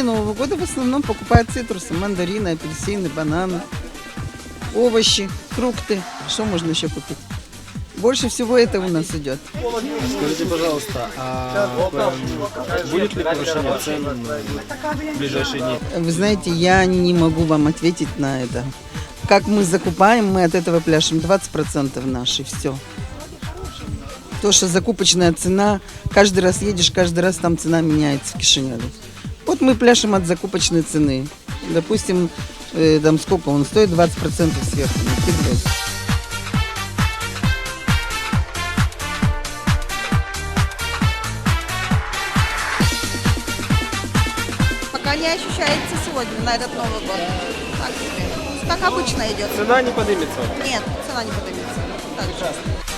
Нового года в основном покупают цитрусы, мандарины, апельсины, бананы, овощи, фрукты. Что можно еще купить? Больше всего это у нас идет. Скажите, пожалуйста, будет ли повышение цен в ближайшие дни? Вы знаете, я не могу вам ответить на это. Как мы закупаем, мы от этого пляшем 20% наши, все. То, что закупочная цена, каждый раз едешь, каждый раз там цена меняется в Кишиневе. Вот мы пляшем от закупочной цены. Допустим, там сколько он стоит, 20% сверху накидывается. Пока не ощущается сегодня, на этот Новый год. Так себе. Как обычно идет. Цена не поднимется? Нет, цена не поднимется. Так же.